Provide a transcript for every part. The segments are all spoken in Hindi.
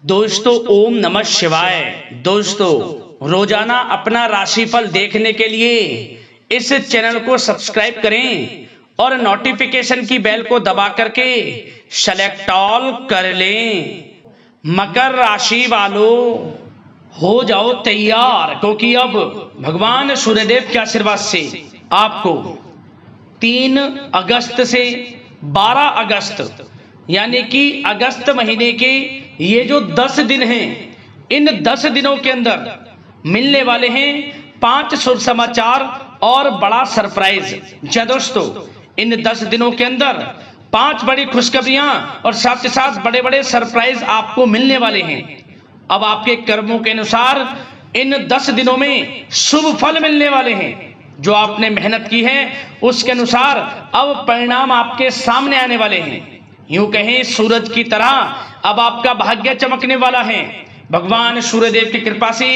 दोस्तों ओम नमः शिवाय। दोस्तों रोजाना अपना राशिफल देखने के लिए इस चैनल को सब्सक्राइब करें और नोटिफिकेशन की बेल को दबा करके सेलेक्ट ऑल कर लें। मकर राशि वालों हो जाओ तैयार, क्योंकि अब भगवान सूर्यदेव के आशीर्वाद से आपको 3 अगस्त से 12 अगस्त यानी कि अगस्त महीने के ये जो 10 दिन हैं, इन 10 दिनों के अंदर मिलने वाले हैं 5 शुभ समाचार और बड़ा सरप्राइज। जी दोस्तों, इन 10 दिनों के अंदर 5 बड़ी खुशखबरियां और साथ ही साथ बड़े बड़े सरप्राइज आपको मिलने वाले हैं। अब आपके कर्मों के अनुसार इन 10 दिनों में शुभ फल मिलने वाले हैं। जो आपने मेहनत की है उसके अनुसार अब परिणाम आपके सामने आने वाले हैं। यूं कहें सूरज की तरह अब आपका भाग्य चमकने वाला है। भगवान सूर्यदेव की कृपा से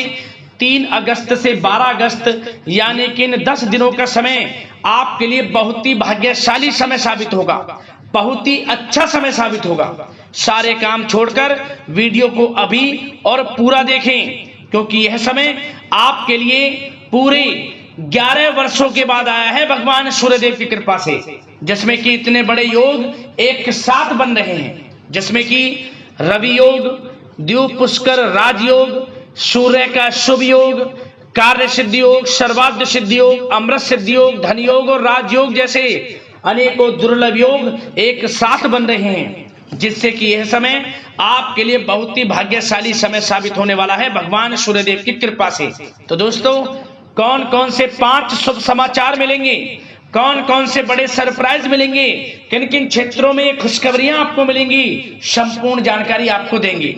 3 अगस्त से 12 अगस्त यानी कि इन 10 दिनों का समय आपके लिए बहुत ही भाग्यशाली समय साबित होगा, बहुत ही अच्छा समय साबित होगा। सारे काम छोड़कर वीडियो को अभी और पूरा देखें, क्योंकि यह समय आपके लिए पूरे 11 वर्षों के बाद आया है भगवान सूर्यदेव की कृपा से, जिसमें कि इतने बड़े योग एक साथ बन रहे हैं, जिसमें कि रवि योग, द्वीप पुष्कर राजयोग, सूर्य का शुभ योग, कार्य सिद्धि योग, सर्वार्थ सिद्धि योग, अमृत सिद्धि योग, धन योग और राजयोग जैसे अनेकों दुर्लभ योग एक साथ बन रहे हैं, जिससे कि यह समय आपके लिए बहुत ही भाग्यशाली समय साबित होने वाला है भगवान सूर्यदेव की कृपा से। तो दोस्तों, कौन कौन से 5 शुभ समाचार मिलेंगे, कौन कौन से बड़े सरप्राइज मिलेंगे, किन किन क्षेत्रों में खुशखबरियां आपको मिलेंगी, संपूर्ण जानकारी आपको देंगे।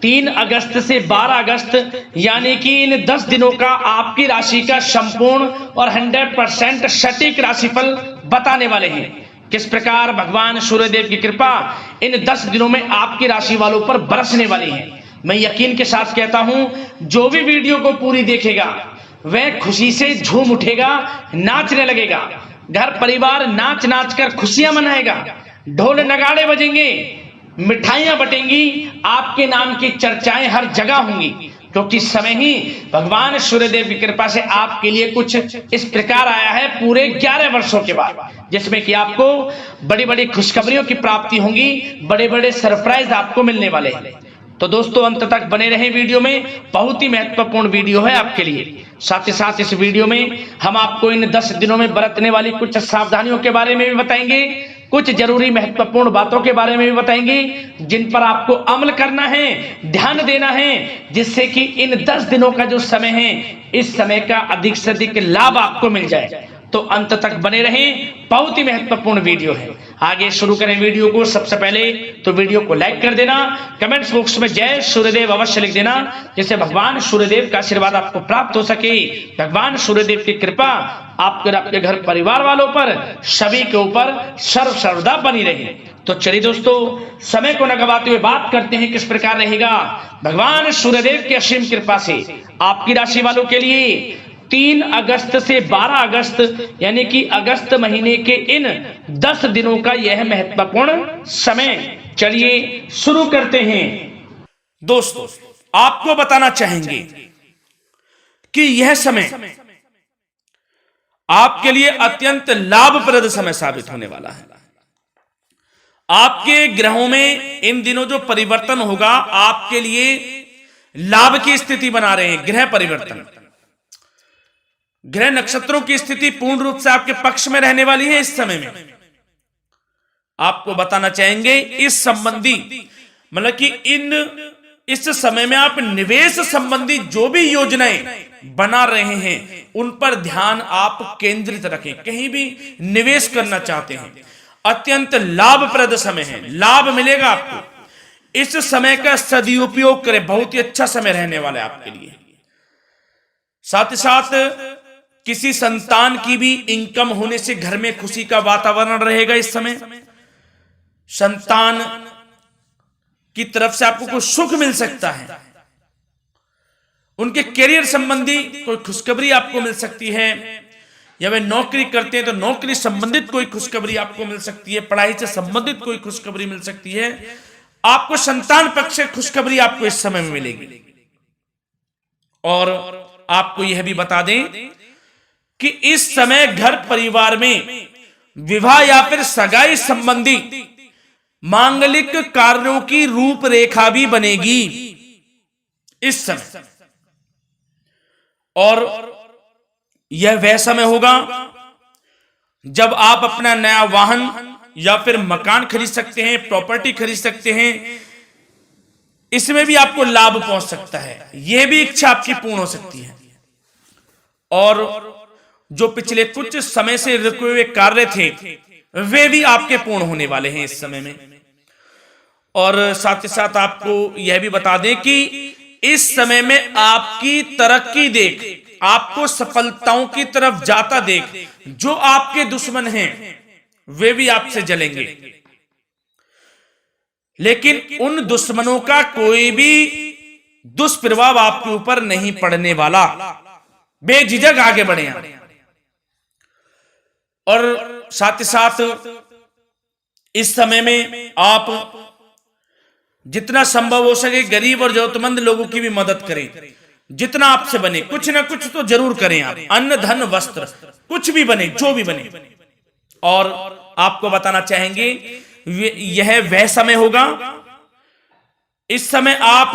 3 अगस्त से 12 अगस्त यानी कि इन 10 दिनों का आपकी राशि का संपूर्ण और 100% सटीक राशिफल बताने वाले हैं। किस प्रकार भगवान सूर्यदेव की कृपा इन 10 दिनों में आपकी राशि वालों पर बरसने वाली है। मैं यकीन के साथ कहता हूं, जो भी वीडियो को पूरी देखेगा वह खुशी से झूम उठेगा, नाचने लगेगा। घर परिवार नाच नाच कर खुशियां मनाएगा, ढोल नगाड़े बजेंगे, मिठाइयां बटेंगी, आपके नाम की चर्चाएं हर जगह होंगी, क्योंकि समय ही भगवान सूर्यदेव की कृपा से आपके लिए कुछ इस प्रकार आया है पूरे 11 वर्षों के बाद, जिसमें कि आपको बड़ी बड़ी खुशखबरियों की प्राप्ति होंगी, बड़े बड़े सरप्राइज आपको मिलने वाले हैं। तो दोस्तों, अंत तक बने रहें वीडियो में, बहुत ही महत्वपूर्ण वीडियो है आपके लिए। साथ ही साथ इस वीडियो में हम आपको इन 10 दिनों में बरतने वाली कुछ सावधानियों के बारे में भी बताएंगे, कुछ जरूरी महत्वपूर्ण बातों के बारे में भी बताएंगे, जिन पर आपको अमल करना है, ध्यान देना है, जिससे कि इन 10 दिनों का जो समय है, इस समय का अधिक से अधिक लाभ आपको मिल जाए। तो अंत तक बने रहें, बहुत ही महत्वपूर्ण वीडियो है। आगे शुरू करें वीडियो को। सबसे पहले तो वीडियो को लाइक कर देना, कमेंट्स बॉक्स में जय सूर्यदेव अवश्य लिख देना, जिससे भगवान सूर्यदेव का आशीर्वाद आपको प्राप्त हो सके, भगवान सूर्यदेव की कृपा आपके आपके घर परिवार वालों पर, सभी के ऊपर सर्वदा बनी रहे। तो चलिए दोस्तों, समय को न गवाते हुए बात करते हैं किस प्रकार रहेगा भगवान सूर्यदेव की असीम कृपा से आपकी राशि वालों के लिए 3 अगस्त से 12 अगस्त यानी कि अगस्त महीने के इन 10 दिनों का यह महत्वपूर्ण समय। चलिए शुरू करते हैं। दोस्तों, आपको बताना चाहेंगे कि यह समय आपके लिए अत्यंत लाभप्रद समय साबित होने वाला है। आपके ग्रहों में इन दिनों जो परिवर्तन होगा, आपके लिए लाभ की स्थिति बना रहे हैं। ग्रह परिवर्तन, ग्रह नक्षत्रों की स्थिति पूर्ण रूप से आपके पक्ष में रहने वाली है। इस समय में आपको बताना चाहेंगे इस संबंधी, मतलब कि इस समय में आप निवेश संबंधी जो भी योजनाएं बना रहे हैं, उन पर ध्यान आप केंद्रित रखें। कहीं भी निवेश करना चाहते हैं, अत्यंत लाभप्रद समय है, लाभ मिलेगा आपको। इस समय का सदुपयोग करें, बहुत ही अच्छा समय रहने वाला है आपके लिए। साथ ही साथ किसी संतान की भी इनकम होने से घर में खुशी का वातावरण रहेगा। इस समय संतान की तरफ से आपको कुछ सुख मिल सकता है, उनके करियर संबंधी कोई खुशखबरी आपको मिल सकती है, या वे नौकरी करते हैं तो नौकरी संबंधित कोई खुशखबरी आपको मिल सकती है, पढ़ाई से संबंधित कोई खुशखबरी मिल सकती है। आपको संतान पक्ष से खुशखबरी आपको इस समय में मिलेगी। और आपको यह भी बता दें कि इस समय घर परिवार में विवाह या फिर सगाई संबंधी मांगलिक कार्यों की रूपरेखा भी बनेगी इस समय। और यह वह समय होगा जब आप अपना नया वाहन या फिर मकान खरीद सकते हैं, प्रॉपर्टी खरीद सकते हैं। इसमें भी आपको लाभ पहुंच सकता है, यह भी इच्छा आपकी पूर्ण हो सकती है। और जो पिछले कुछ समय से रुके हुए कार्य थे वे भी आपके पूर्ण होने वाले हैं इस समय में। और साथ ही साथ आपको यह भी बता दें कि इस समय में आपकी तरक्की देख, आपको सफलताओं की तरफ जाता देख जो आपके दुश्मन हैं वे भी आपसे जलेंगे, लेकिन उन दुश्मनों का कोई भी दुष्प्रभाव आपके ऊपर नहीं पड़ने वाला। बेझिझक आगे बढ़े आप। और साथ ही साथ इस समय में आप जितना संभव हो सके गरीब और जरूरतमंद लोगों की भी मदद करें। जितना आपसे बने कुछ ना कुछ तो जरूर करें आप, अन्न धन वस्त्र कुछ भी बने, जो भी बने। और आपको बताना चाहेंगे यह वह समय होगा, इस समय आप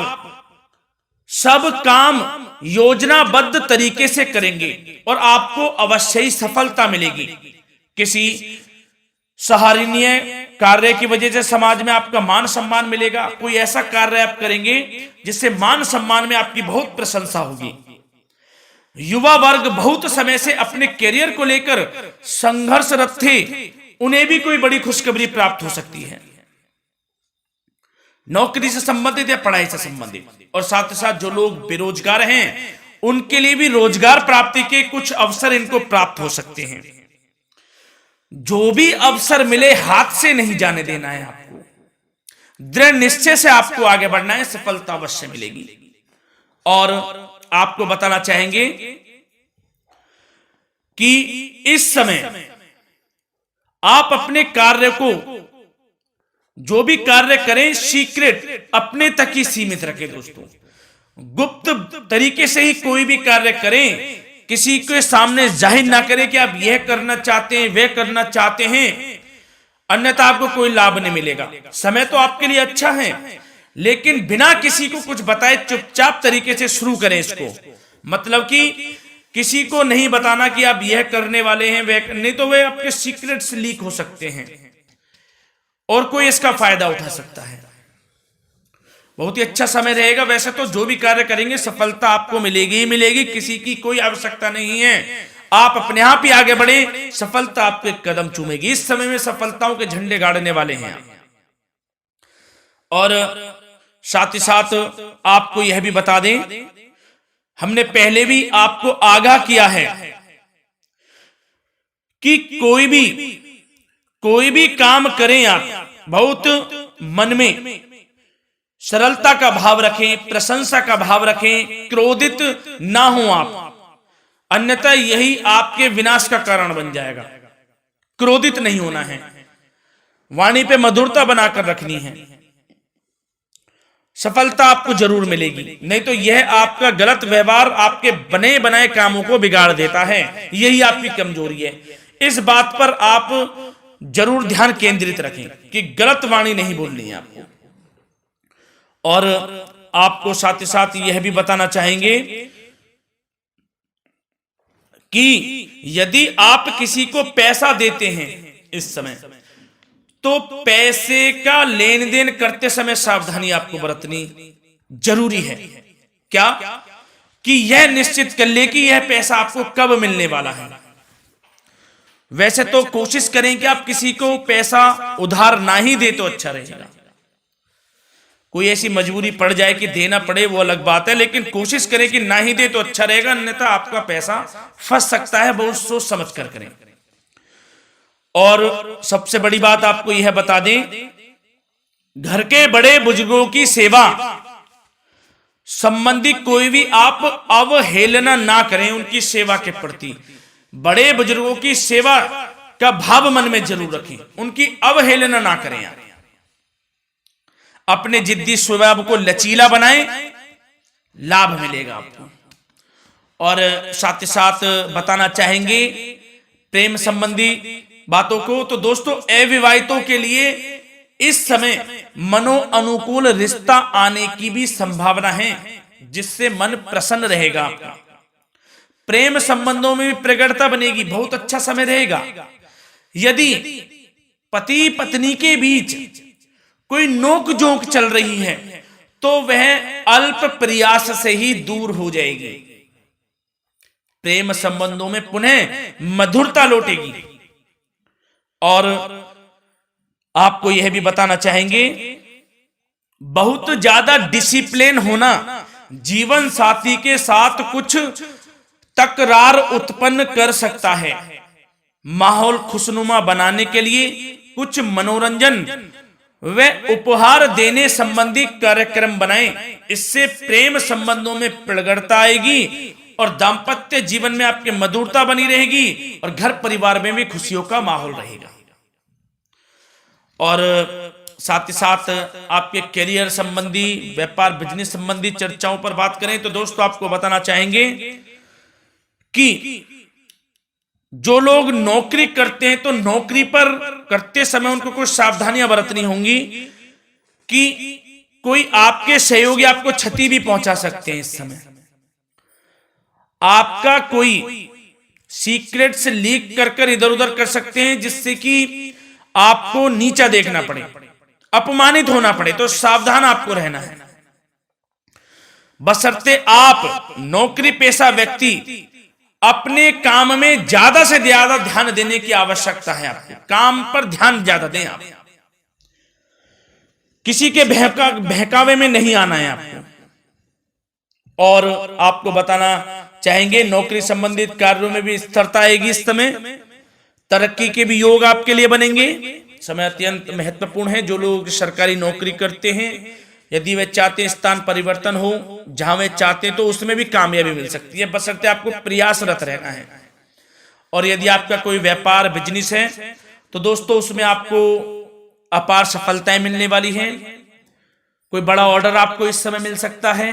सब काम योजनाबद्ध तरीके से करेंगे और आपको अवश्य ही सफलता मिलेगी। किसी सराहनीय कार्य की वजह से समाज में आपका मान सम्मान मिलेगा। कोई ऐसा कार्य आप करेंगे जिससे मान सम्मान में आपकी बहुत प्रशंसा होगी। युवा वर्ग बहुत समय से अपने करियर को लेकर संघर्षरत थे, उन्हें भी कोई बड़ी खुशखबरी प्राप्त हो सकती है, नौकरी से संबंधित या पढ़ाई से संबंधित। और साथ ही साथ जो लोग बेरोजगार हैं उनके लिए भी रोजगार प्राप्ति के कुछ अवसर इनको प्राप्त हो सकते हैं। जो भी अवसर मिले हाथ से नहीं जाने देना है आपको, दृढ़ निश्चय से आपको आगे बढ़ना है, सफलता अवश्य मिलेगी। और आपको बताना चाहेंगे कि इस समय आप अपने कार्य को, जो भी कार्य करें, सीक्रेट अपने तक ही सीमित रखें दोस्तों। गुप्त तरीके से ही कोई भी कार्य करें, किसी के सामने जाहिर ना करें कि आप यह करना चाहते हैं, वह करना चाहते हैं, अन्यथा आपको कोई लाभ नहीं मिलेगा। समय तो आपके लिए अच्छा है, लेकिन बिना किसी को कुछ बताए चुपचाप तरीके से शुरू करें इसको। मतलब कि किसी को नहीं बताना कि आप यह करने वाले हैं, वह नहीं, तो वे आपके सीक्रेट्स लीक हो सकते हैं और कोई इसका फायदा उठा सकता है। बहुत ही अच्छा समय रहेगा। वैसे तो जो भी कार्य करेंगे सफलता आपको मिलेगी ही मिलेगी, किसी की कोई आवश्यकता नहीं है। आप अपने आप ही आगे बढ़े, सफलता आपके कदम चूमेगी। इस समय में सफलताओं के झंडे गाड़ने वाले हैं। और साथ ही साथ आपको यह भी बता दें, हमने पहले भी आपको आगाह किया है कि कोई भी काम करें आप बहुत मन में सरलता का भाव रखें, प्रशंसा का भाव रखें, क्रोधित ना हो आप, अन्यथा यही आपके विनाश का कारण बन जाएगा। क्रोधित नहीं होना है, वाणी पे मधुरता बनाकर रखनी है, सफलता आपको जरूर मिलेगी। नहीं तो यह आपका गलत व्यवहार आपके बने बनाए कामों को बिगाड़ देता है, यही आपकी कमजोरी है। इस बात पर आप जरूर ध्यान केंद्रित रखें कि गलत वाणी नहीं बोलनी है आपको। और आपको साथ ही साथ यह भी बताना चाहेंगे कि यदि आप किसी को पैसा देते हैं इस समय, तो पैसे का लेन देन करते समय सावधानी आपको बरतनी जरूरी है। क्या कि यह निश्चित कर ले कि यह पैसा आपको कब मिलने वाला है। वैसे तो कोशिश करें कि आप किसी को पैसा उधार ना ही दे तो अच्छा रहेगा। कोई ऐसी मजबूरी पड़ जाए कि देना पड़े वो अलग बात है, लेकिन कोशिश करें कि ना ही दे तो अच्छा रहेगा, अन्यथा आपका पैसा फंस सकता है। बहुत सोच समझ कर करें। और सबसे बड़ी बात आपको यह बता दें, घर के बड़े बुजुर्गों की सेवा संबंधी कोई भी आप अवहेलना ना करें उनकी सेवा के प्रति। बड़े बुजुर्गों की सेवा का भाव मन में जरूर रखें, उनकी अवहेलना ना करें आप। अपने जिद्दी स्वभाव को लचीला बनाएं, लाभ मिलेगा आपको। और साथ ही साथ बताना चाहेंगे प्रेम संबंधी बातों को, तो दोस्तों अविवाहितों के लिए इस समय मनो अनुकूल रिश्ता आने की भी संभावना है, जिससे मन प्रसन्न रहेगा आपका। प्रेम संबंधों में भी प्रगाढ़ता बनेगी, बहुत अच्छा समय रहेगा। यदि पति पत्नी के बीच कोई नोक झोंक चल रही है तो वह अल्प प्रयास से ही दूर हो जाएगी। प्रेम संबंधों में पुनः मधुरता लौटेगी। और आपको यह भी बताना चाहेंगे, बहुत ज्यादा डिसिप्लिन होना जीवन साथी के साथ कुछ तकरार उत्पन्न कर सकता है। माहौल खुशनुमा बनाने के लिए कुछ मनोरंजन व उपहार देने संबंधी कार्यक्रम बनाएं। इससे प्रेम संबंधों में प्रगाढ़ता आएगी और दाम्पत्य जीवन में आपके मधुरता बनी रहेगी और घर परिवार में भी खुशियों का माहौल रहेगा। और साथ ही साथ आपके करियर संबंधी, व्यापार बिजनेस संबंधी चर्चाओं पर बात करें तो दोस्तों आपको बताना चाहेंगे कि जो लोग नौकरी करते हैं तो नौकरी पर करते समय उनको कुछ सावधानियां बरतनी होंगी कि कोई आपके सहयोगी आपको क्षति भी पहुंचा सकते हैं। इस समय आपका कोई सीक्रेट्स लीक कर इधर उधर कर सकते हैं, जिससे कि आपको नीचा देखना पड़े, अपमानित होना पड़े। तो सावधान आपको रहना है। बशर्ते आप नौकरी पेशा व्यक्ति अपने काम में ज्यादा से ज्यादा ध्यान देने की आवश्यकता है। आपको काम पर ध्यान ज्यादा दें। आप किसी के बहकावे में नहीं आना है आपको। और आपको बताना चाहेंगे नौकरी संबंधित कार्यों में भी स्थिरता आएगी। इस समय तरक्की के भी योग आपके लिए बनेंगे। समय अत्यंत महत्वपूर्ण है। जो लोग सरकारी नौकरी करते हैं, यदि वे चाहते हैं स्थान परिवर्तन हो, जहां वे चाहते हैं तो उसमें भी कामयाबी मिल सकती है, बशर्ते आपको प्रयासरत रहना है। और यदि आपका कोई व्यापार बिजनेस है तो दोस्तों उसमें आपको अपार सफलताएं मिलने वाली हैं। कोई बड़ा ऑर्डर आपको इस समय मिल सकता है।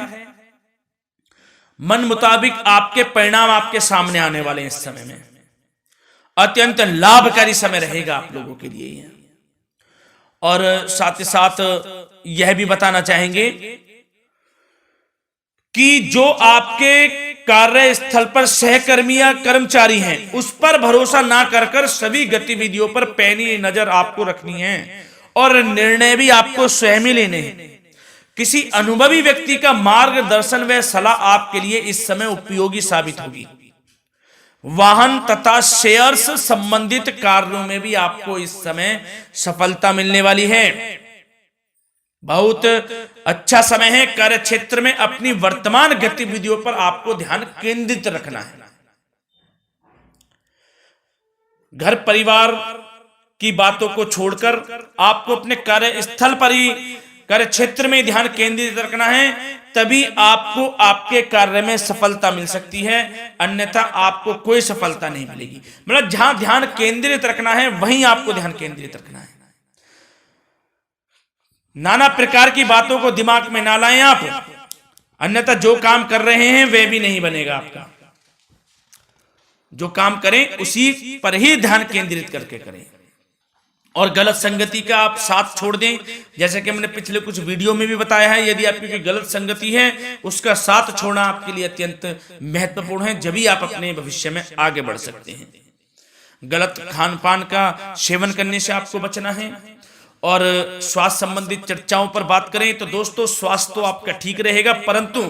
मन मुताबिक आपके परिणाम आपके सामने आने वाले हैं। इस समय में अत्यंत लाभकारी समय रहेगा आप लोगों के लिए। और साथ ही साथ यह भी बताना चाहेंगे कि जो आपके कार्यस्थल पर सहकर्मी या कर्मचारी हैं, उस पर भरोसा ना कर सभी गतिविधियों पर पैनी नजर आपको रखनी है और निर्णय भी आपको स्वयं ही लेने हैं। किसी अनुभवी व्यक्ति का मार्गदर्शन व सलाह आपके लिए इस समय उपयोगी साबित होगी। वाहन तथा शेयर्स संबंधित कार्यों में भी आपको इस समय सफलता मिलने वाली है। बहुत अच्छा समय है। कार्य क्षेत्र में अपनी वर्तमान गतिविधियों पर आपको ध्यान केंद्रित रखना है। घर परिवार की बातों को छोड़कर आपको अपने कार्यस्थल पर ही, कार्य क्षेत्र में ध्यान केंद्रित रखना है, तभी आपको आपके कार्य में सफलता मिल सकती है। अन्यथा आपको कोई सफलता नहीं मिलेगी। मतलब जहां ध्यान केंद्रित रखना है वहीं आपको ध्यान केंद्रित रखना है। नाना प्रकार की बातों को दिमाग में ना लाएं आप, अन्यथा जो काम कर रहे हैं वह भी नहीं बनेगा आपका। जो काम करें उसी पर ही ध्यान केंद्रित करके करें और गलत संगति का आप साथ छोड़ दें। जैसे कि हमने पिछले कुछ वीडियो में भी बताया है, यदि आपकी कोई गलत संगति है उसका साथ छोड़ना आपके लिए अत्यंत महत्वपूर्ण है। जब ही आप अपने भविष्य में आगे बढ़ सकते हैं। गलत खान पान का सेवन करने से आपको बचना है। और स्वास्थ्य संबंधित चर्चाओं पर बात करें तो दोस्तों स्वास्थ्य तो आपका ठीक रहेगा, परंतु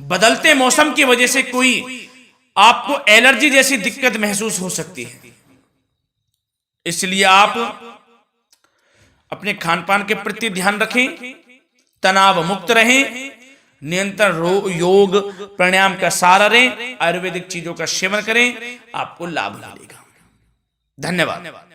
बदलते मौसम की वजह से कोई आपको एलर्जी जैसी दिक्कत महसूस हो सकती है। इसलिए आप अपने खान पान के प्रति ध्यान रखें, तनाव मुक्त रहें, नियंत्रण योग प्राणायाम का सहारा लें, आयुर्वेदिक चीजों का सेवन करें, आपको लाभ मिलेगा। धन्यवाद।